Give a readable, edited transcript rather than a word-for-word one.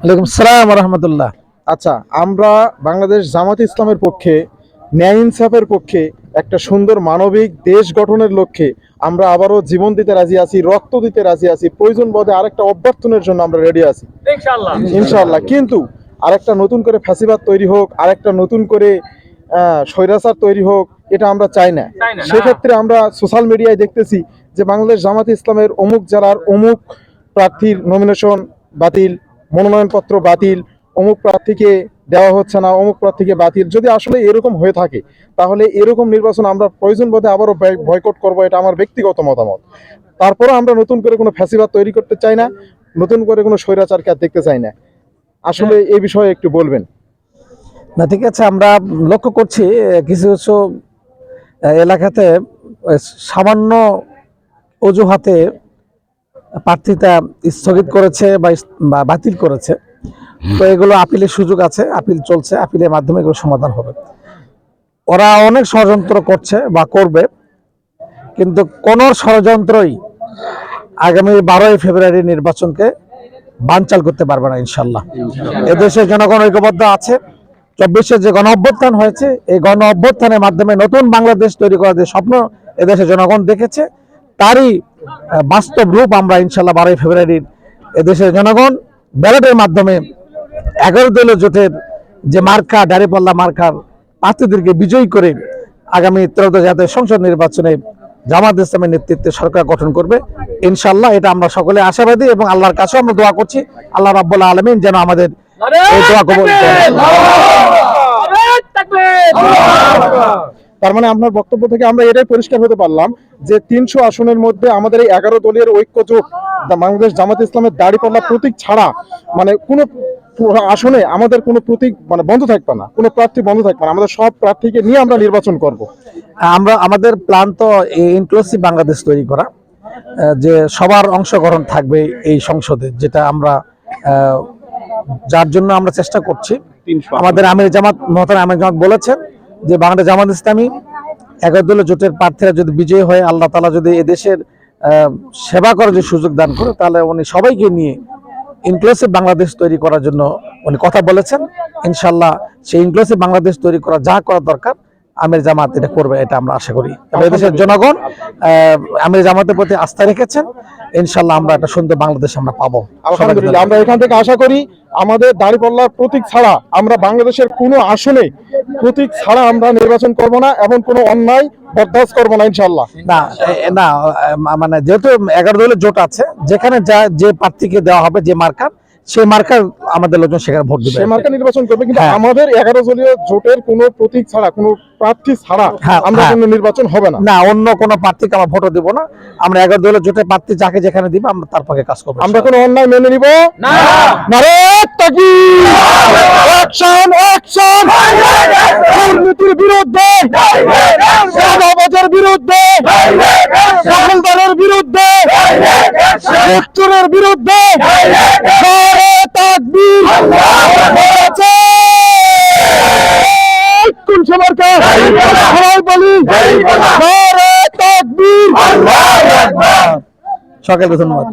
ওয়ালাইকুম আসসালাম ওয়া রাহমাতুল্লাহ। আচ্ছা, আমরা বাংলাদেশ জামাত ইসলামের পক্ষে, ন্যায় ইনসাফের পক্ষে, একটা সুন্দর মানবিক দেশ গঠনের লক্ষ্যে আমরা আবারও জীবন দিতে রাজি আছি, রক্ত দিতে রাজি আছি, প্রয়োজন বোধে আরেকটা অভ্যর্থনের জন্য আমরা রেডি আছি ইনশাআল্লাহ। কিন্তু আরেকটা নতুন করে ফ্যাসিবাদ তৈরি হোক, আরেকটা নতুন করে স্বৈরাচার তৈরি হোক, এটা আমরা চাই না। সেক্ষেত্রে আমরা সোশ্যাল মিডিয়ায় দেখতেছি যে বাংলাদেশ জামাত ইসলামের অমুক জেলার অমুক প্রার্থীর নমিনেশন বাতিল, মনোনয়নপত্র বাতিল, অমুক প্রার্থীকে দেওয়া হচ্ছে না, অমুক প্রার্থীকে বাতিল। যদি আসলে এরকম হয়ে থাকে তাহলে এরকম নির্বাচন আমরা প্রয়োজন বোধে আবারও বয়কট করব, এটা আমার ব্যক্তিগত মতামত। তারপরেও আমরা নতুন করে কোনো ফ্যাসিবাদ তৈরি করতে চাই না, নতুন করে কোনো স্বৈরাচারকে আর দেখতে চাই না। আসলে এই বিষয়ে একটু বলবেন। না, ঠিক আছে, আমরা লক্ষ্য করছি কিছু কিছু এলাকাতে সামান্য অজুহাতে প্রার্থিতা স্থগিত করেছে বা বাতিল করেছে। তো এগুলো আপিলের সুযোগ আছে, আপিল চলছে, আপিলের মাধ্যমে এগুলো সমাধান হবে। ওরা অনেক ষড়যন্ত্র করছে বা করবে, কিন্তু কোন ষড়যন্ত্রই আগামী 12ই ফেব্রুয়ারি নির্বাচনকে বানচাল করতে পারবে না ইনশাল্লাহ। এদেশের জনগণ ঐক্যবদ্ধ আছে। 24-এর যে গণ অভ্যুত্থান হয়েছে, এই গণ অভ্যুত্থানের মাধ্যমে নতুন বাংলাদেশ তৈরি করার যে স্বপ্ন এদেশের জনগণ দেখেছে, তারই বাস্তব রূপ আমরা ইনশাল্লাহ 12ই ফেব্রুয়ারির এদেশের জনগণ ব্যালটের মাধ্যমে 11 দলীয় জোটের যে মার্কা, দাঁড়িপাল্লা মার্কার প্রার্থীদেরকে বিজয়ী করে আগামী ত্রয়োদশ জাতীয় সংসদ নির্বাচনে জামাত ইসলামের নেতৃত্বে সরকার গঠন করবে ইনশাল্লাহ। এটা আমরা সকলে আশাবাদী এবং আল্লাহর কাছেও আমরা দোয়া করছি আল্লাহ রাব্বুল আলামিন যেন আমাদের এই দোয়া কবুল করেন। তার মানে আপনার বক্তব্য থেকে আমরা এটাই পরিষ্কার হতে পারলাম যে 300 আসনের মধ্যে আমাদের এই 11 দলীয় ঐক্য জোট বাংলাদেশ জামাত ইসলামের দাঁড়িপাল্লা প্রতীক ছাড়া মানে কোনো আসনে আমাদের কোনো প্রতীক মানে বন্ধ থাকবে না, কোনো প্রার্থী বন্ধ থাকবে না। আমাদের সব প্রার্থীকে নিয়ে আমরা নির্বাচন করব। আমাদের প্ল্যান তো ইনক্লুসিভ বাংলাদেশ তৈরি করা, যে সবার অংশগ্রহণ থাকবে এই সংসদে, যেটা আমরা যার জন্য আমরা চেষ্টা করছি। আমাদের আমির জামাত বলেছেন যে বাংলাদেশ জামাত ইসলামী 11 দলীয় জোটের প্রার্থীরা যদি বিজয়ী হয়, আল্লাহ তাআলা যদি এদেশের সেবা করার যে সুযোগ দান করে, তাহলে উনি সবাইকে নিয়ে ইনক্লুসিভ বাংলাদেশ তৈরি করার জন্য উনি কথা বলেছেন। ইনশাল্লাহ সেই ইনক্লুসিভ বাংলাদেশ তৈরি করা যা করা দরকার আমির জামাত এটা করবে, এটা আমরা আশা করি। এদেশের জনগণ আমির জামাতের প্রতি আস্থা রেখেছেন, ইনশাল্লাহ আমরা একটা সুন্দর বাংলাদেশ আমরা পাবো। আলহামদুলিল্লাহ, আমরা এখান থেকে আশা করি আমাদের দাঁড়িপাল্লার প্রতীক ছাড়া আমরা বাংলাদেশের কোনো আসনে প্রতীক ছাড়া আমরা নির্বাচন করব না এবং কোনো অন্যায় বরদাস্ত করব না ইনশাআল্লাহ। না, মানে যেহেতু 11 দলীয় জোট আছে, যেখানে যে প্রার্থীকে দেওয়া হবে যে মার্কার, সেই মার্কার আমাদের লোকজন সেখানে ভোট দিবে, সেই মার্কা নির্বাচন করবে। কিন্তু আমাদের 11 দলীয় জোটের কোনো প্রতীক ছাড়া, কোনো প্রার্থী ছাড়া আমরা কোনো নির্বাচন হবে না। না, অন্য কোনো প্রার্থীকে আমরা ভোটও দেব না। আমরা 11 দলীয় জোটের প্রার্থী যাকে যেখানে দিব আমরা তার পক্ষে কাজ করব। আমরা কোনো অন্যায় মেনে নিব না। নারে তাকবীর, অ্যাকশন অ্যাকশন, দুর্নীতির বিরুদ্ধে, চাঁদাবাজের বিরুদ্ধে, দখলদারের বিরুদ্ধে, বিরুদ্ধে, নারে তাকবীর, কোন সরকার সবাই বলি নারে তাকবীর। সকলকে ধন্যবাদ।